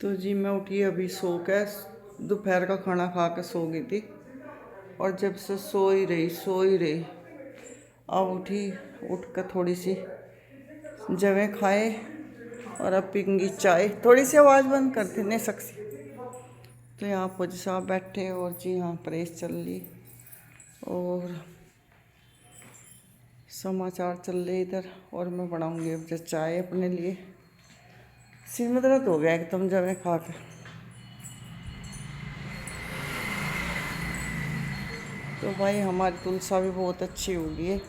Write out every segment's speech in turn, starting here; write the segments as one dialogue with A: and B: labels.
A: तो जी मैं उठी अभी सो के, दोपहर का खाना खा के सो गई थी और जब से सो ही रही। अब उठी, उठ कर थोड़ी सी जवें खाए और अब पीऊँगी चाय। थोड़ी सी आवाज़ बंद कर दे नहीं सकती। तो यहाँ फौजी साहब बैठे और जी यहाँ प्रेस चल रही और समाचार चल रहे इधर। और मैं बनाऊँगी अब चाय अपने लिए। सिर में दर्द हो गया एकदम जवें खा के। तो भाई हमारी तुलसा भी बहुत अच्छी हो गई है।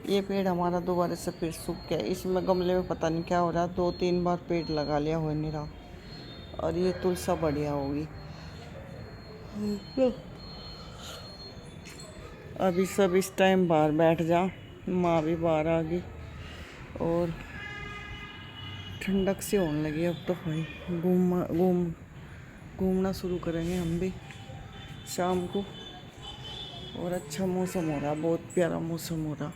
A: ये पेड़ हमारा दोबारा से फिर सूख गया। इसमें गमले में पता नहीं क्या हो रहा है, 2-3 बार पेड़ लगा लिया, हो नहीं रहा। और ये तुलसा बढ़िया होगी। अभी सब इस टाइम बाहर बैठ जा। माँ भी बाहर आ गई और ठंडक सी होने लगी। अब तो भाई घूमना शुरू करेंगे हम भी शाम को। और अच्छा मौसम हो रहा, बहुत प्यारा मौसम हो रहा।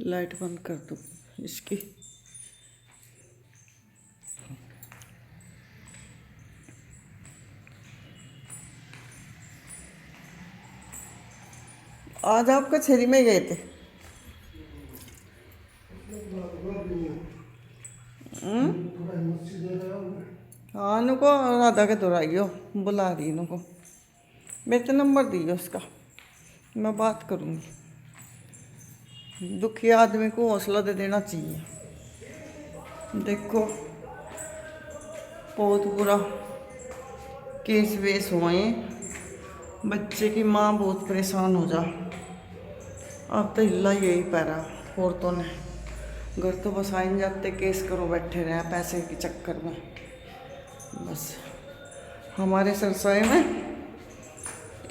A: लाइट बंद कर दो इसकी। आज आप कचहरी में गए थे? हाँ नुको राधा के दोहराइयो, बुला रही नुको। मेरे तो नंबर दियो उसका, मैं बात करूँगी। दुखी आदमी को हौसला दे देना चाहिए। देखो बहुत बुरा केस वेस हुए, बच्चे की माँ बहुत परेशान हो जा। अब तो हिला यही पैरा औरतों ने। घर तो बसा ही नहीं जाते, केस करो बैठे रहे पैसे के चक्कर में। बस हमारे सरसाई में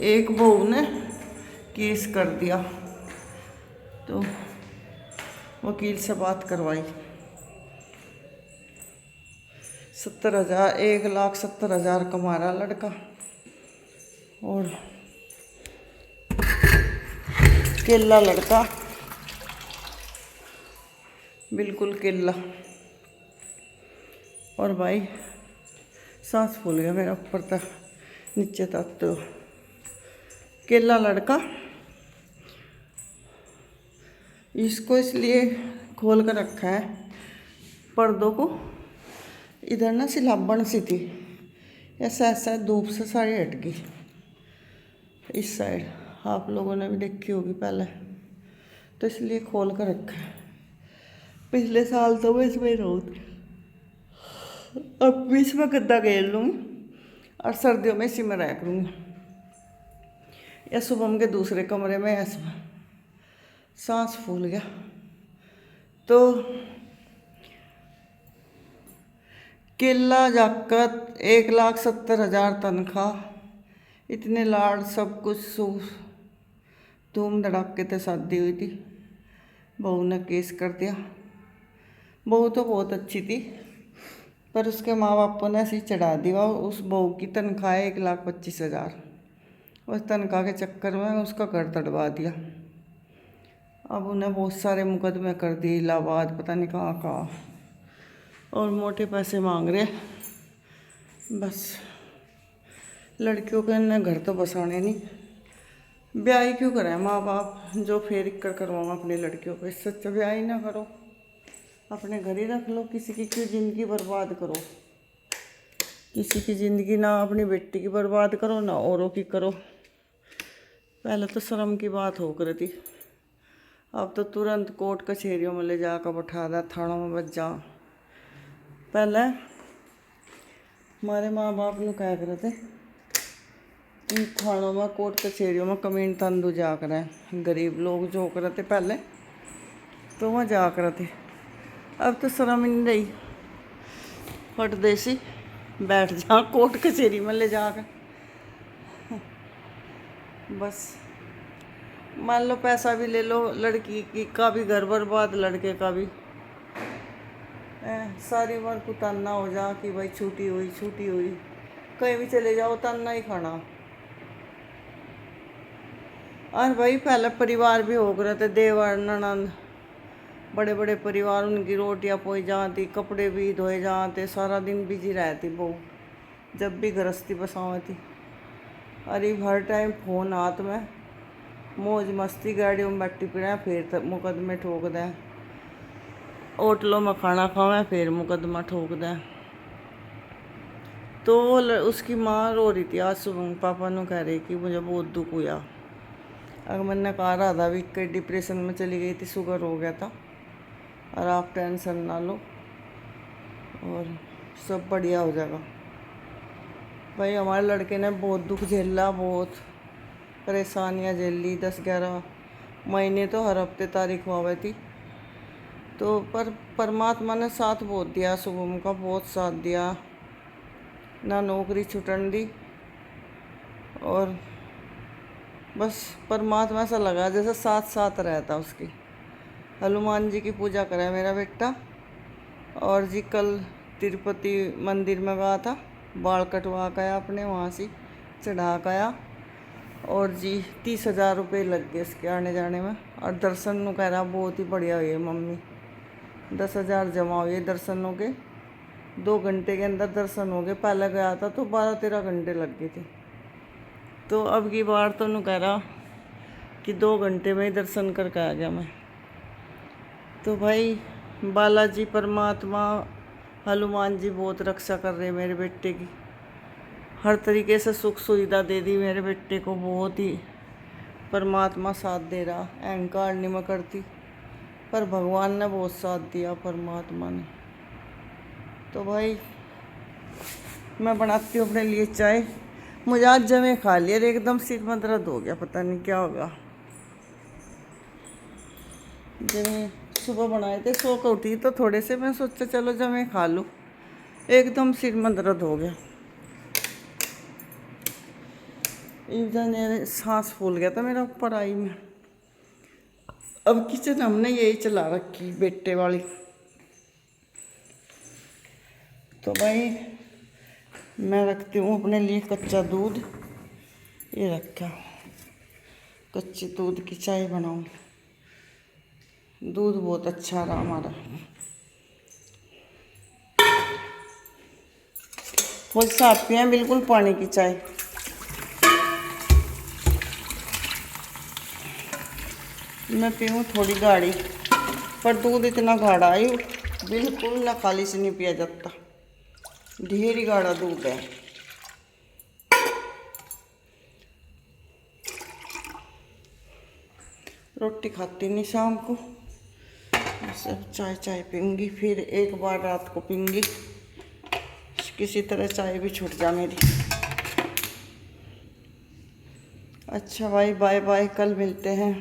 A: एक बहू ने केस कर दिया तो वकील से बात करवाई। 70,000, 1,70,000 कमा रहा लड़का। और केला लड़का, बिल्कुल केला। और भाई सांस फूल गया मेरा ऊपर तक नीचे तक। तो केला लड़का, इसको इसलिए खोल कर रखा है पर्दों को। इधर ना सिलाबन सी थी, ऐसा ऐसा धूप से सारी हट गई। इस साइड आप लोगों ने भी देखी होगी पहले, तो इसलिए खोल कर रखा है। पिछले साल तो मैं इसमें रहूँ, अब भी इसमें गद्दा घेर लूँगी और सर्दियों में इसी में रह करूँगी। या शुभम के दूसरे कमरे में ऐसा। सांस फूल गया। तो केला जाकर 1,70,000 तनख्वाह, इतने लाड, सब कुछ धूम धड़ाके से शादी हुई थी। बहू ने केस कर दिया। बहू तो बहुत अच्छी थी पर उसके माँ बापों ने ऐसी चढ़ा दिया। उस बहू की तनख्वाह 1,25,000। उस तनख्वाह के चक्कर में उसका घर तड़वा दिया। अब उन्हें बहुत सारे मुकदमे कर दिए, इलाहाबाद पता नहीं कहाँ कहाँ, और मोटे पैसे मांग रहे। बस लड़कियों के ने घर तो बसाने नहीं, ब्याह ही क्यों कराए माँ बाप, जो फेर कर करवाओ अपनी लड़कियों को। इससे अच्छा ब्याह ही ना करो, अपने घर ही रख लो। किसी की क्यों ज़िंदगी बर्बाद करो? किसी की ज़िंदगी ना अपनी बेटी की बर्बाद करो ना औरों की करो। पहले तो शर्म की बात हो कर थी, अब तो तुरंत कोर्ट कचहरियों में ले जाकर बैठा दा, थानों में बच जा। पहले हमारे माँ बाप लोग क्या करे थे, इन थानों में कोर्ट कचहरियों में कमीन तंदू जा कर, गरीब लोग जो करे थे पहले तो वहाँ जा कर थे। अब तो शर्म ही नहीं रही, परदेसी बैठ जा कोर्ट कचहरी में ले जाकर। बस मान लो पैसा भी ले लो, लड़की की का भी घर बर्बाद, लड़के का भी। सारी उम्र को ताना हो जा कि भाई छुट्टी हुई छुट्टी हुई, कहीं भी चले जाओ ताना ही खाना। और भाई पहले परिवार भी हो गए थे, देवर ननंद, बड़े बड़े परिवार, उनकी रोटियां पोई जाती, कपड़े भी धोए जाते, सारा दिन बिजी रहती बहू जब भी गृहस्थी बसाओ थी। अरे हर टाइम फोन हाथ में, मौज मस्ती, गाड़ियों में बैठी पिड़ा, फिर मुकदमे ठोक दें, होटलों में खाना खावें फिर मुकदमा ठोक दें। तो उसकी माँ रो रही थी आज सुबह, पापा ने कह रही कि मुझे बहुत दुख हुआ। अगर मैंने कहा राधा भी कई डिप्रेशन में चली गई थी, शुगर हो गया था, और आप टेंशन ना लो और सब बढ़िया हो जाएगा। भाई हमारे लड़के ने बहुत दुख झेला, बहुत परेशानियाँ झेल ली, 10-11 महीने तो हर हफ्ते तारीख हुआ थी। तो पर परमात्मा ने साथ बहुत दिया, शुभम का बहुत साथ दिया, ना नौकरी छुटन दी, और बस परमात्मा ऐसा लगा जैसे साथ साथ रहता उसकी। हनुमान जी की पूजा करे मेरा बेटा, और जी कल तिरुपति मंदिर में गया था, बाल कटवा गया अपने, वहाँ से चढ़ा गया, और जी 30,000 रुपये लग गए इसके आने जाने में। और दर्शन नु कह रहा बहुत ही बढ़िया हुई मम्मी, 10,000 जमा हुए दर्शनों के, 2 घंटे के अंदर दर्शन हो गए। पहले गया था तो 12-13 घंटे लग गए थे, तो अब की बार तो नु कह रहा कि 2 घंटे में ही दर्शन करके आ गया मैं। तो भाई बालाजी परमात्मा हनुमान जी बहुत रक्षा कर रहे मेरे बेटे की, हर तरीके से सुख सुविधा दे दी मेरे बेटे को, बहुत ही परमात्मा साथ दे रहा। अहंकार नहीं मैं करती, पर भगवान ने बहुत साथ दिया, परमात्मा ने। तो भाई मैं बनाती हूँ अपने लिए चाय, मुझे आज जमे खा लिया, एकदम सिर में दर्द हो गया, पता नहीं क्या होगा। जमे सुबह बनाए थे, सो कर उठी तो थोड़े से, मैं सोचा चलो जमे खा लूँ, एकदम सिर में दर्द हो गया, इधर सांस फूल गया था मेरा ऊपर आई में। अब किचन हमने यही चला रखी बेटे वाली। तो भाई मैं रखती हूँ अपने लिए कच्चा दूध, ये रखा, कच्चे दूध की चाय बनाऊँ, दूध बहुत अच्छा रहा हमारा। फुल साफ पिए, बिल्कुल पानी की चाय। मैं पीऊँ थोड़ी गाढ़ी, पर दूध इतना गाढ़ा है बिल्कुल ना, खाली से नहीं पिया जाता, ढेर ही गाढ़ा दूध है। रोटी खाती नहीं शाम को, सब चाय चाय पीऊँगी, फिर एक बार रात को पीऊँगी, किसी तरह चाय भी छूट जा मेरी। अच्छा भाई बाय बाय, कल मिलते हैं।